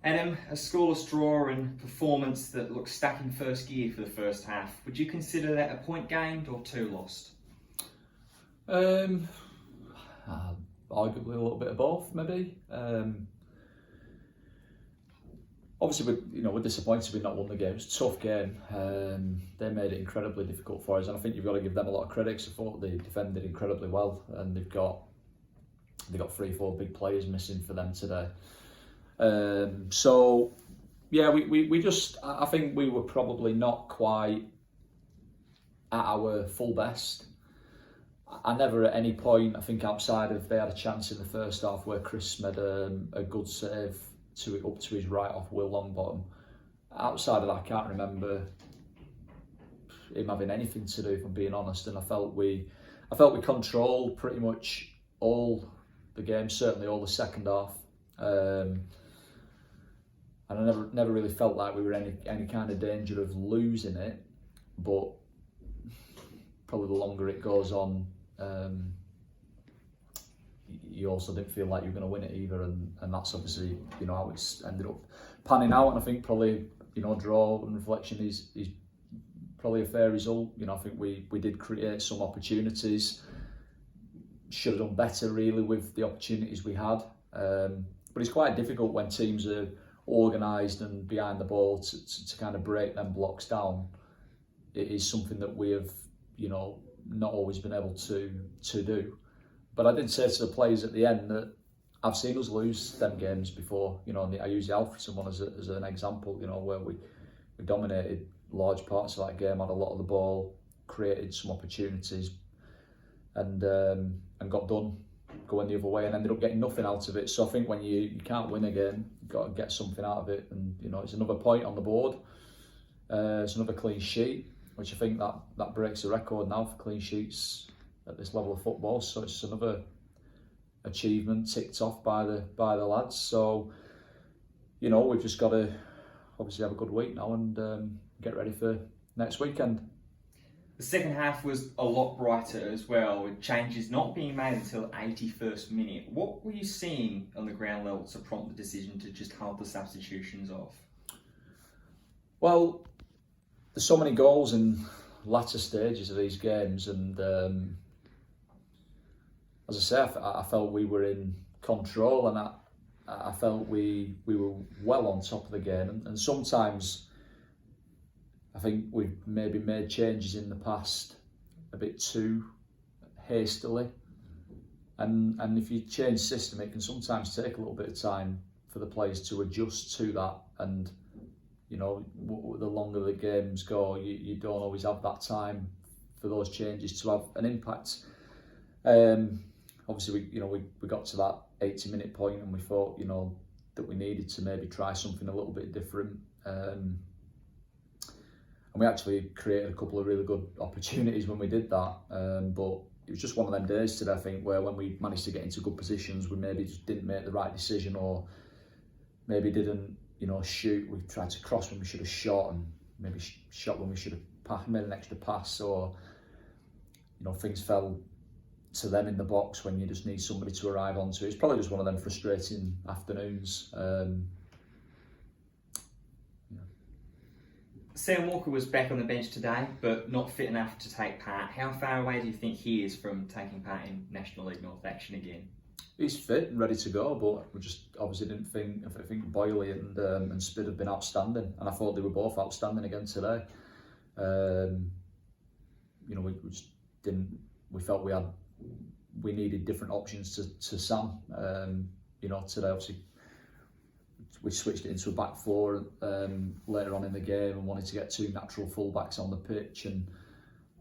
And a scoreless draw and performance that looks stuck in first gear for the first half. Would you consider that a point gained or 2 lost? Arguably a little bit of both, maybe. Obviously, we're disappointed we've not won the game. It's a tough game. They made it incredibly difficult for us, and I think you've got to give them a lot of credit. I thought they defended incredibly well, and they've got 3-4 big players missing for them today. So yeah, I think we were probably not quite at our full best. I never at any point, I think outside of they had a chance in the first half where Chris made a good save up to his right off Will Longbottom. Outside of that, I can't remember him having anything to do, if I'm being honest. And I felt we controlled pretty much all the game, certainly all the second half. And I never really felt like we were any kind of danger of losing it. But probably the longer it goes on, you also didn't feel like you were going to win it either, and that's obviously how it's ended up panning out. And I think probably draw and reflection is probably a fair result. I think we did create some opportunities, should have done better really with the opportunities we had, but it's quite difficult when teams are organised and behind the ball to kind of break them blocks down. It is something that we have not always been able to do. But I did say to the players at the end that I've seen us lose them games before. And I use the Alfredson one as an example. Where we dominated large parts of that game, had a lot of the ball, created some opportunities, and got done going the other way, and ended up getting nothing out of it. So I think when you can't win a game, you've got to get something out of it. And it's another point on the board. It's another clean sheet, which I think that breaks the record now for clean sheets at this level of football. So it's another achievement ticked off by the lads. So we've just got to obviously have a good week now and get ready for next weekend. The second half was a lot brighter as well, with changes not being made until 81st minute. What were you seeing on the ground level to prompt the decision to just hold the substitutions off? Well, there's so many goals in latter stages of these games, and as I say, I felt we were in control, and I felt we were well on top of the game. And sometimes I think we've maybe made changes in the past a bit too hastily, and if you change system, it can sometimes take a little bit of time for the players to adjust to that. And the longer the games go, you don't always have that time for those changes to have an impact. Obviously, we got to that 80-minute point, and we thought, that we needed to maybe try something a little bit different. And we actually created a couple of really good opportunities when we did that. But it was just one of them days today, I think, where when we managed to get into good positions, we maybe just didn't make the right decision, or maybe didn't shoot. We tried to cross when we should have shot, and maybe shot when we should have made an extra pass, or things fell to them in the box when you just need somebody to arrive onto. It's probably just one of them frustrating afternoons. Sam Walker was back on the bench today, but not fit enough to take part. How far away do you think he is from taking part in National League North action again? He's fit and ready to go, but we just obviously didn't think. I think Boyley and Spid have been outstanding, and I thought they were both outstanding again today. We just didn't. We felt we needed different options to Sam. Today obviously we switched it into a back four later on in the game, and wanted to get 2 natural fullbacks on the pitch. And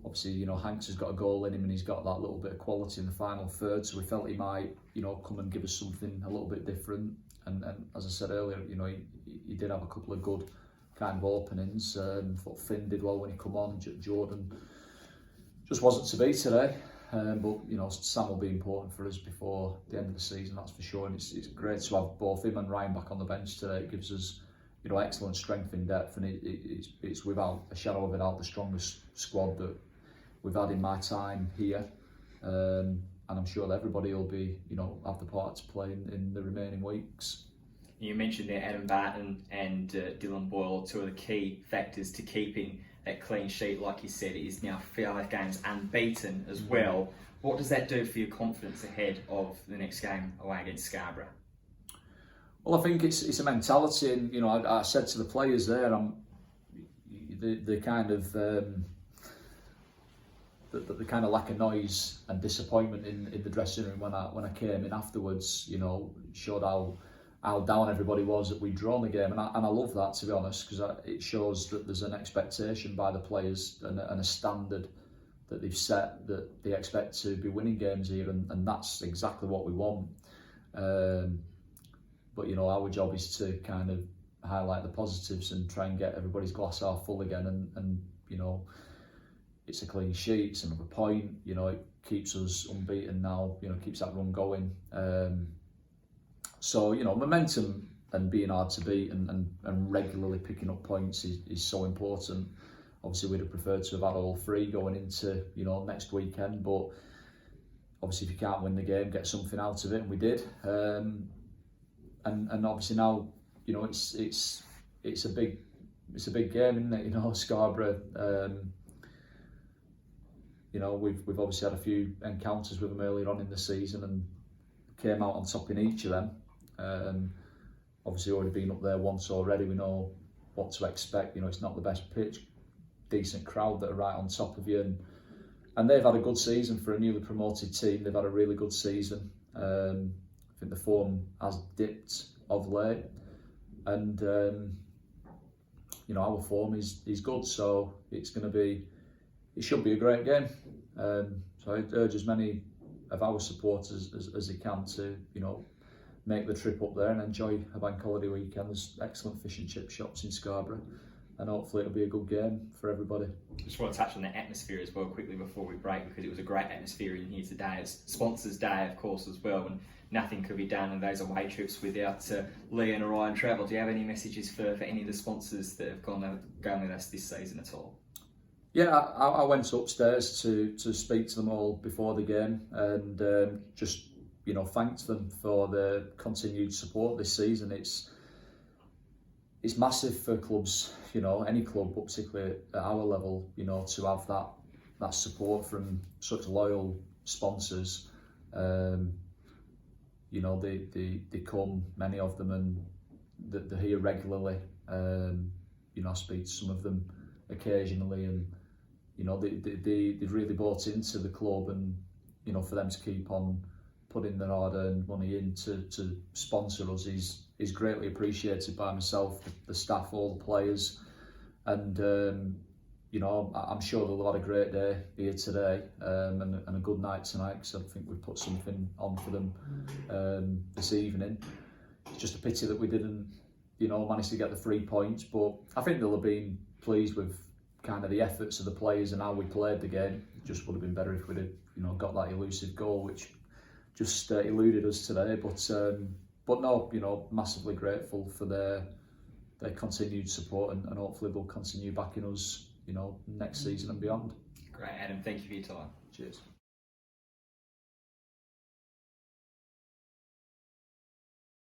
obviously, Hanks has got a goal in him, and he's got that little bit of quality in the final third. So we felt he might, come and give us something a little bit different. And as I said earlier, he did have a couple of good kind of openings. Thought Finn did well when he come on. Jordan just wasn't to be today. But Sam will be important for us before the end of the season, that's for sure. And it's great to have both him and Ryan back on the bench today. It gives us excellent strength in depth, and it's without a shadow of a doubt the strongest squad that we've had in my time here. And I'm sure that everybody will be have the part to play in the remaining weeks. You mentioned there Adam Barton and Dylan Boyle, two of the key factors to keeping that clean sheet. Like you said, it is now 5 games unbeaten as well. What does that do for your confidence ahead of the next game away against Scarborough? Well, I think it's a mentality, and you know, I said to the players there, the kind of the kind of lack of noise and disappointment in the dressing room when I came in afterwards, you know, showed how down everybody was that we'd drawn the game, and I love that, to be honest, because it shows that there's an expectation by the players and a standard that they've set, that they expect to be winning games here, and that's exactly what we want. But you know, our job is to kind of highlight the positives and try and get everybody's glass half full again, and you know, it's a clean sheet, it's another point, you know, it keeps us unbeaten now, you know, keeps that run going. So, you know, momentum and being hard to beat and regularly picking up points is so important. Obviously, we'd have preferred to have had all 3 going into, you know, next weekend, but obviously if you can't win the game, get something out of it, and we did. And obviously now, you know, it's a big game, isn't it? You know, Scarborough. You know, we've obviously had a few encounters with them earlier on in the season and came out on top in each of them. Obviously already been up there once already, we know what to expect. You know, it's not the best pitch, decent crowd that are right on top of you, and they've had a good season for a newly promoted team. They've had a really good season. I think the form has dipped of late, and you know, our form is good, so it should be a great game. So I urge as many of our supporters as they can to, you know, make the trip up there and enjoy a bank holiday weekend. There's excellent fish and chip shops in Scarborough, and hopefully it'll be a good game for everybody. Just want to touch on the atmosphere as well quickly before we break, because it was a great atmosphere in here today. It's Sponsors Day, of course, as well, and nothing could be done in those away trips without Lee and Orion Travel. Do you have any messages for any of the sponsors that have gone with us this season at all? Yeah, I went upstairs to speak to them all before the game, and just, you know, thanked them for the continued support this season. It's massive for clubs, you know, any club, but particularly at our level, you know, to have that support from such loyal sponsors. You know, they come, many of them, and they're here regularly. You know, I speak to some of them occasionally, and you know, they've really bought into the club, and you know, for them to keep on putting their hard-earned money in to sponsor us is greatly appreciated by myself, the staff, all the players, and you know, I'm sure they'll have had a great day here today, and a good night tonight, because I think we've put something on for them this evening. It's just a pity that we didn't, you know, manage to get the 3 points, but I think they'll have been pleased with kind of the efforts of the players and how we played the game. It just would have been better if we'd have, you know, got that elusive goal, which just eluded us today. But no, you know, massively grateful for their continued support, and hopefully they'll continue backing us, you know, next season and beyond. Great, Adam. Thank you for your time. Cheers.